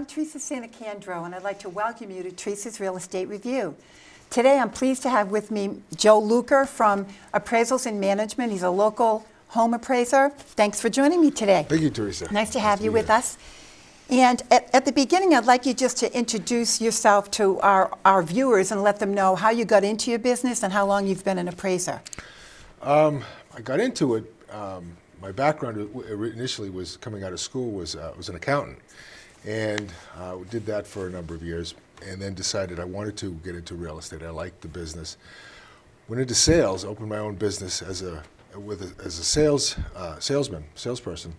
I'm Theresa Santacandro, and I'd like to welcome you to Theresa's Real Estate Review. Today, I'm pleased to have with me Joe Luker from Appraisals and Management. He's a local home appraiser. Thanks for joining me today. Thank you, Theresa. Nice to have you with us. And at the beginning, I'd like you just to introduce yourself to our viewers and let them know how you got into your business and how long you've been an appraiser. I got into it. My background initially was coming out of school was an accountant, and did that for a number of years, and then decided I wanted to get into real estate. I liked the business. Went into sales, opened my own business as a salesperson,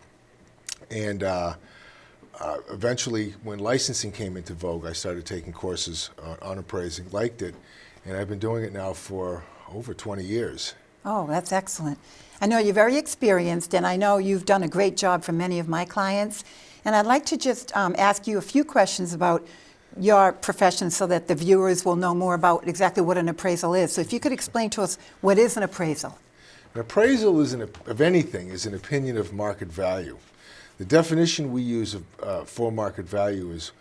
and eventually, when licensing came into vogue, I started taking courses on appraising. Liked it, and I've been doing it now for over 20 years. Oh, that's excellent. I know you're very experienced, and I know you've done a great job for many of my clients. And I'd like to just ask you a few questions about your profession so that the viewers will know more about exactly what an appraisal is. So if you could explain to us, what is an appraisal? An appraisal of anything is an opinion of market value. The definition we use for market value is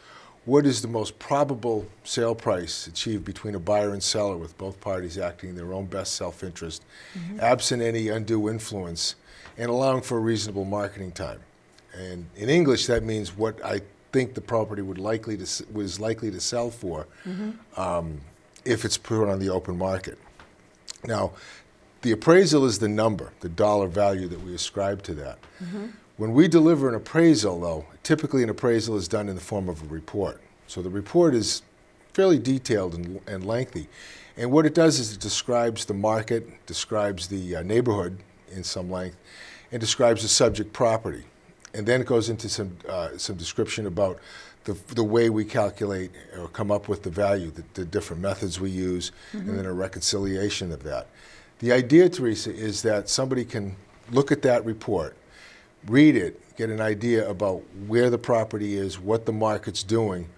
what is the most probable sale price achieved between a buyer and seller with both parties acting in their own best self-interest, absent any undue influence, and allowing for a reasonable marketing time. And in English, that means what I think the property was likely to sell for if it's put on the open market. Now, the appraisal is the number, the dollar value that we ascribe to that. When we deliver an appraisal, though, typically an appraisal is done in the form of a report. So the report is fairly detailed and lengthy. And what it does is it describes the market, describes the neighborhood in some length, and describes the subject property. And then it goes into some description about the way we calculate or come up with the value, the different methods we use, and then a reconciliation of that. The idea, Theresa, is that somebody can look at that report, read it, get an idea about where the property is, what the market's doing,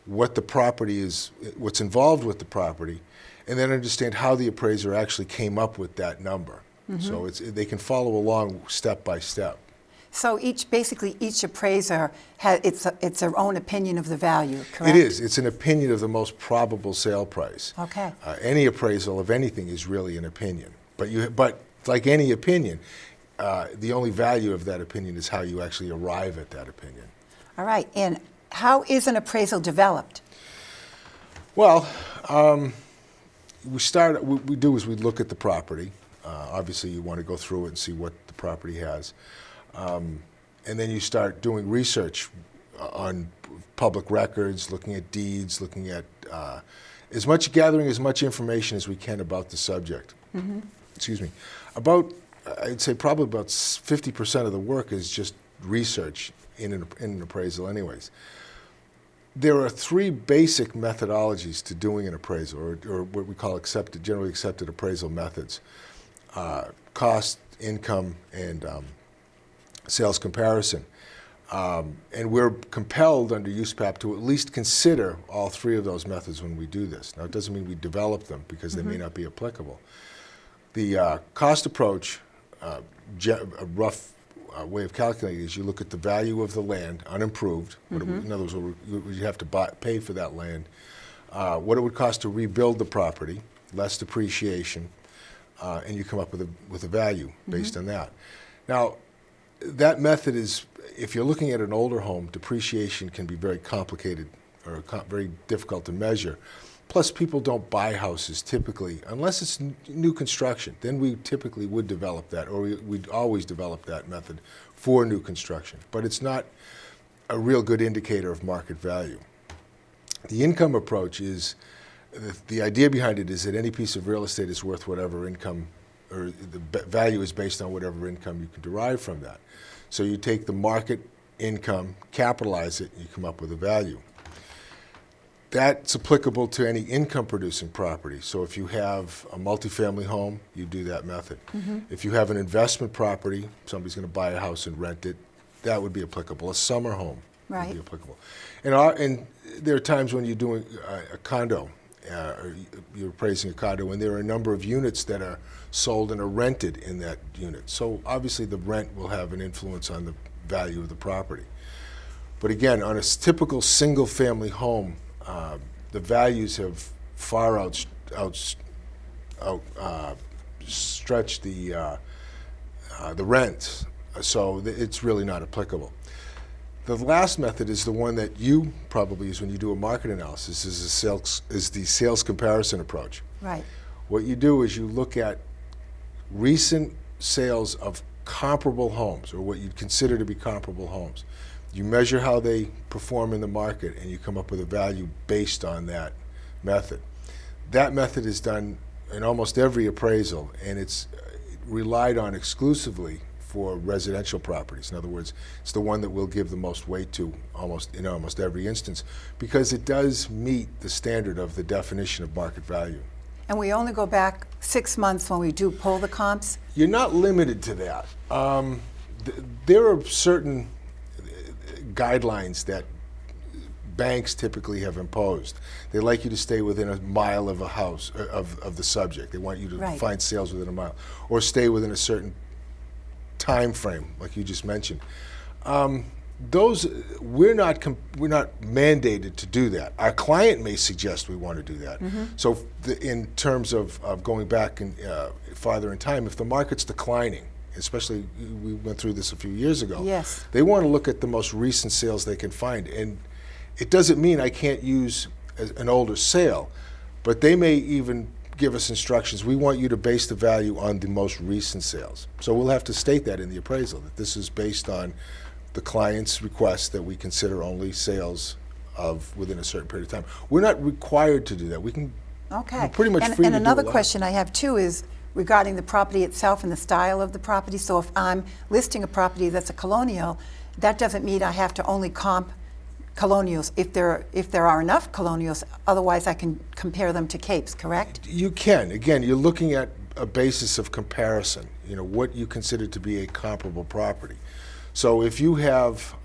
what the property is, what's involved with the property, and then understand how the appraiser actually came up with that number. So they can follow along step by step. So basically each appraiser has it's their own opinion of the value, correct? It is. It's an opinion of the most probable sale price. Okay. Any appraisal of anything is really an opinion. But like any opinion, the only value of that opinion is how you actually arrive at that opinion. All right. And how is an appraisal developed? Well, what we do is we look at the property. Obviously, you want to go through it and see what the property has. And then you start doing research on public records, looking at deeds, looking at gathering as much information as we can about the subject. Excuse me. I'd say probably about 50% of the work is just research in an appraisal anyways. There are three basic methodologies to doing an appraisal, or what we call generally accepted appraisal methods. Cost, income, and sales comparison. And we're compelled under USPAP to at least consider all three of those methods when we do this. Now, it doesn't mean we develop them because they may not be applicable. The cost approach, a rough way of calculating is you look at the value of the land, unimproved. In other words, what you have to pay for that land, what it would cost to rebuild the property, less depreciation, and you come up with a value based on that. Now, that method is, if you're looking at an older home, depreciation can be very complicated or very difficult to measure. Plus, people don't buy houses typically, unless it's new construction. Then we typically would develop that, or we'd always develop that method for new construction. But it's not a real good indicator of market value. The income approach is, the idea behind it is that any piece of real estate is worth whatever income, or the value is based on whatever income you can derive from that. So you take the market income, capitalize it, and you come up with a value. That's applicable to any income-producing property. So if you have a multifamily home, you do that method. If you have an investment property, somebody's going to buy a house and rent it, that would be applicable. A summer home would be applicable. And there are times when you're doing a condo, or you're appraising a condo, and there are a number of units that are sold and are rented in that unit. So obviously the rent will have an influence on the value of the property. But again, on a typical single-family home, the values have far outstretched the rent, so it's really not applicable. The last method is the one that you probably use when you do a market analysis, is the sales comparison approach. Right. What you do is you look at recent sales of comparable homes, or what you'd consider to be comparable homes. You measure how they perform in the market, and you come up with a value based on that method. That method is done in almost every appraisal, and it's relied on exclusively for residential properties. In other words, it's the one that we'll give the most weight to in almost every instance, because it does meet the standard of the definition of market value. And we only go back 6 months when we do pull the comps? You're not limited to that. There are certain guidelines that banks typically have imposed. They like you to stay within a mile of a house, of the subject. They want you to Right. find sales within a mile, or stay within a certain time frame, like you just mentioned. Those we're not mandated to do that. Our client may suggest we want to do that. So, in terms of going back and farther in time, if the market's declining, especially we went through this a few years ago. Yes. They want to look at the most recent sales they can find, and it doesn't mean I can't use an older sale, but they may even give us instructions. We want you to base the value on the most recent sales. So we'll have to state that in the appraisal, that this is based on the client's request that we consider only sales of within a certain period of time. We're not required to do that. We can Okay. we're pretty much and, free and to do another a lot. question I have too is regarding the property itself and the style of the property. So if I'm listing a property that's a colonial, that doesn't mean I have to only comp colonials if there are enough colonials. Otherwise, I can compare them to capes, correct? You can. Again, you're looking at a basis of comparison, what you consider to be a comparable property. So if you have,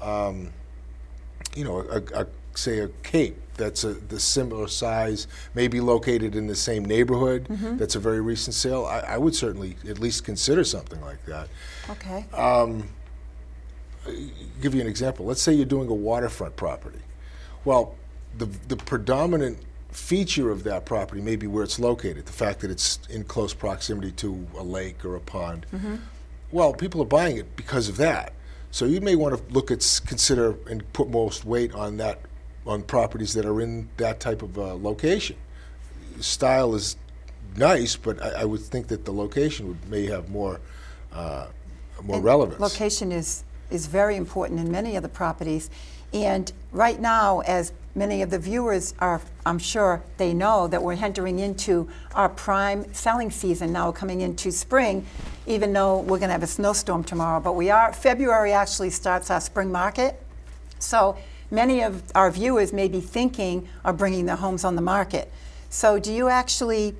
say a cape that's the similar size, maybe located in the same neighborhood, that's a very recent sale, I would certainly at least consider something like that. Okay. Give you an example. Let's say you're doing a waterfront property. Well, the predominant feature of that property may be where it's located, the fact that it's in close proximity to a lake or a pond. Well, people are buying it because of that. So you may want to consider and put most weight on that, on properties that are in that type of location. Style is nice, but I would think that the location may have more relevance. Location is very important in many of the properties. And right now, as many of the viewers are, I'm sure they know that we're entering into our prime selling season now, coming into spring, even though we're going to have a snowstorm tomorrow. But February actually starts our spring market. So many of our viewers may be thinking of bringing their homes on the market. So do you actually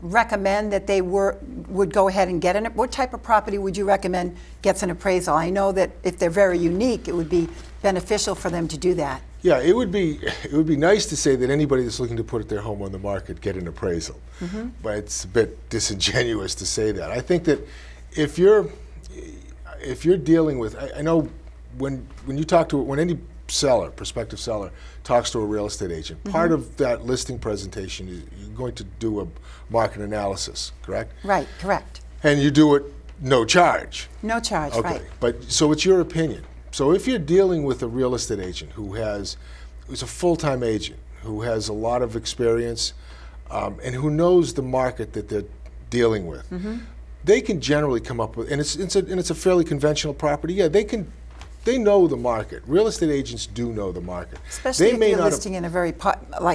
recommend that they would go ahead and get an, what type of property would you recommend gets an appraisal? I know that if they're very unique, it would be beneficial for them to do that. Yeah, it would be nice to say that anybody that's looking to put their home on the market get an appraisal, but it's a bit disingenuous to say that. I think that if you're dealing with, I know when any prospective seller talks to a real estate agent, part of that listing presentation is you're going to do a market analysis, correct? Right, correct. And you do it no charge. No charge, Okay, right. but so it's your opinion. So if you're dealing with a real estate agent who's a full-time agent, who has a lot of experience, and who knows the market that they're dealing with, they can generally come up with, and it's a fairly conventional property. Yeah, they know the market. Real estate agents do know the market. Especially if you're listing in a very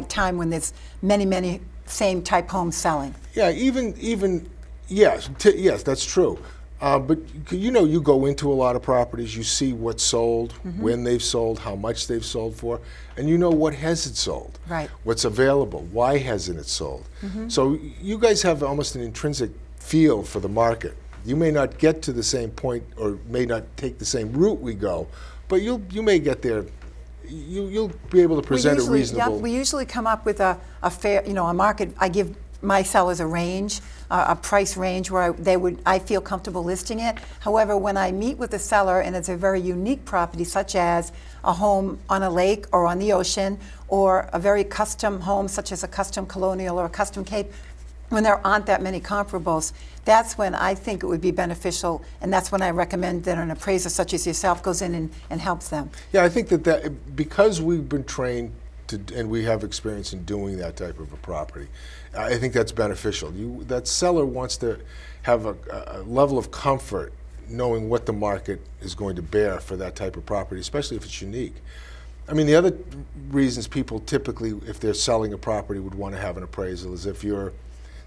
time when there's many same type homes selling. Yeah, yes, that's true. But you go into a lot of properties, you see what's sold, when they've sold, how much they've sold for, and you know what hasn't sold, right? What's available, why hasn't it sold? So you guys have almost an intrinsic feel for the market. You may not get to the same point, or may not take the same route we go, but you may get there. You'll be able to present a reasonable. Yeah, we usually come up with a fair, a market. I give my sellers a range, a price range where I feel comfortable listing it. However, when I meet with a seller and it's a very unique property, such as a home on a lake or on the ocean, or a very custom home, such as a custom colonial or a custom cape, when there aren't that many comparables, that's when I think it would be beneficial, and that's when I recommend that an appraiser such as yourself goes in and helps them. Yeah, I think that because we've been trained and we have experience in doing that type of a property, I think that's beneficial. That seller wants to have a level of comfort knowing what the market is going to bear for that type of property, especially if it's unique. I mean, the other reasons people typically, if they're selling a property, would want to have an appraisal is if you're,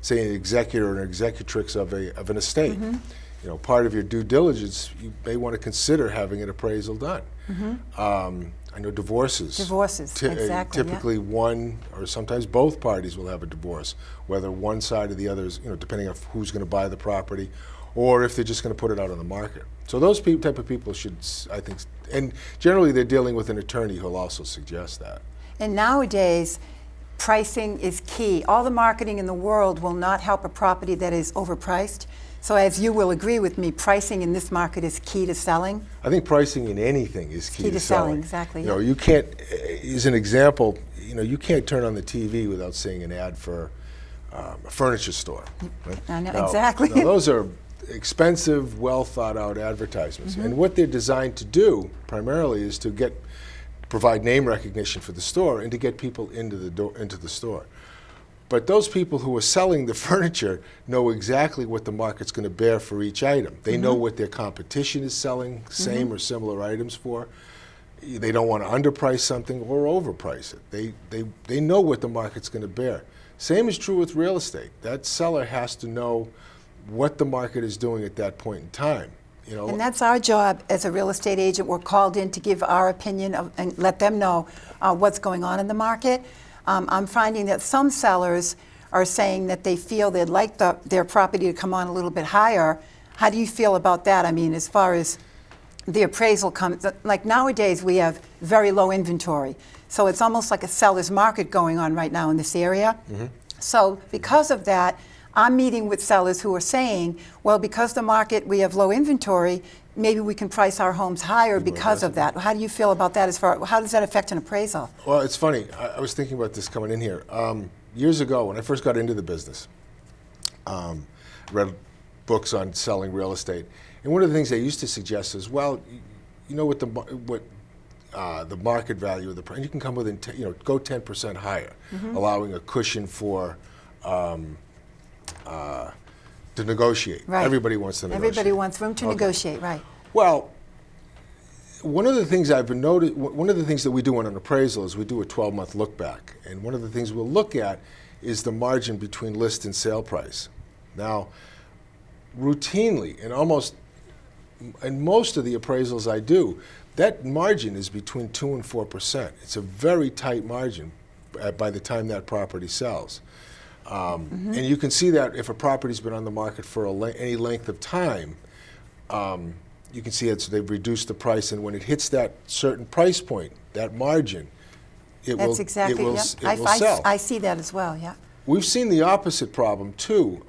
say, an executor or an executrix of an estate. Mm-hmm. You know, part of your due diligence, you may want to consider having an appraisal done. Mm-hmm. I know divorces. Exactly. Typically, one or sometimes both parties will have a divorce, whether one side or the other is, depending on who's going to buy the property, or if they're just going to put it out on the market. So those type of people should, I think, and generally they're dealing with an attorney who'll also suggest that. And nowadays, pricing is key. All the marketing in the world will not help a property that is overpriced. So as you will agree with me, pricing in this market is key to selling. I think pricing in anything is key to selling. Exactly. You know, you can't, as an example, you can't turn on the TV without seeing an ad for a furniture store. Right? I know, Now, exactly. Now those are expensive, well thought out advertisements. Mm-hmm. And what they're designed to do primarily is to provide name recognition for the store and to get people into the store. But those people who are selling the furniture know exactly what the market's going to bear for each item. They know what their competition is selling same or similar items for. They don't want to underprice something or overprice it. They know what the market's going to bear. Same is true with real estate. That seller has to know what the market is doing at that point in time. And that's our job as a real estate agent. We're called in to give our opinion and let them know what's going on in the market. I'm finding that some sellers are saying that they feel they'd like their property to come on a little bit higher. How do you feel about that? I mean, as far as the appraisal comes, like nowadays we have very low inventory. So it's almost like a seller's market going on right now in this area. Mm-hmm. So because of that, I'm meeting with sellers who are saying, well, because the market, we have low inventory, maybe we can price our homes higher because of that. How do you feel about that how does that affect an appraisal? Well, it's funny. I was thinking about this coming in here. Years ago, when I first got into the business, read books on selling real estate. And one of the things they used to suggest is, well, you know what the market value of the property, you can come within, go 10% higher, allowing a cushion for to negotiate. Right. Everybody wants to negotiate. Everybody wants room to negotiate, right. Well, one of the things that we do on an appraisal is we do a 12-month look back. And one of the things we'll look at is the margin between list and sale price. Now, routinely, in most of the appraisals I do, that margin is between 2 and 4%. It's a very tight margin by the time that property sells. And you can see that if a property's been on the market for any length of time, you can see they've reduced the price, and when it hits that certain price point, that margin, it will sell. I see that as well, yeah. We've seen the opposite problem too.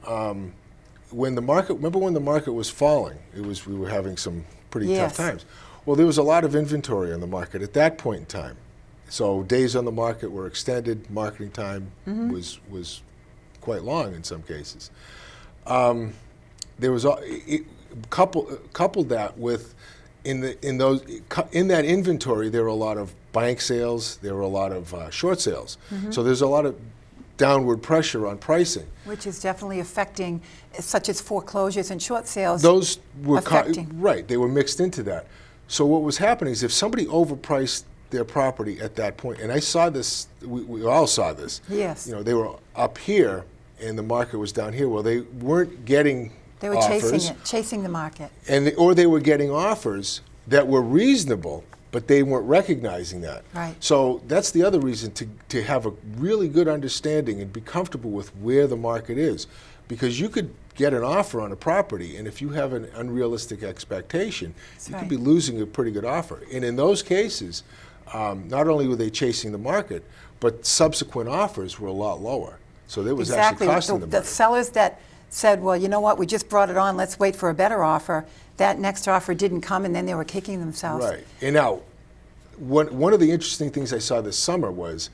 Remember when the market was falling? We were having some pretty tough times. Well, there was a lot of inventory on the market at that point in time. So days on the market were extended, marketing time was quite long in some cases. There was coupled that with in that inventory there were a lot of bank sales, there were a lot of short sales. So there's a lot of downward pressure on pricing, which is definitely affecting, such as foreclosures and short sales. Those were affecting. Right. They were mixed into that. So what was happening is if somebody overpriced their property at that point, and I saw this, we all saw this. Yes. They were up here and the market was down here. Well, they weren't getting They were offers, chasing the market. or they were getting offers that were reasonable, but they weren't recognizing that. Right. So that's the other reason to have a really good understanding and be comfortable with where the market is, because you could get an offer on a property, and if you have an unrealistic expectation, you could be losing a pretty good offer. And in those cases, not only were they chasing the market, but subsequent offers were a lot lower. So it was Exactly. actually costing The them money. sellers that said, well, you know what, we just brought it on, let's wait for a better offer, that next offer didn't come, and then they were kicking themselves. Right. And now, one of the interesting things I saw this summer was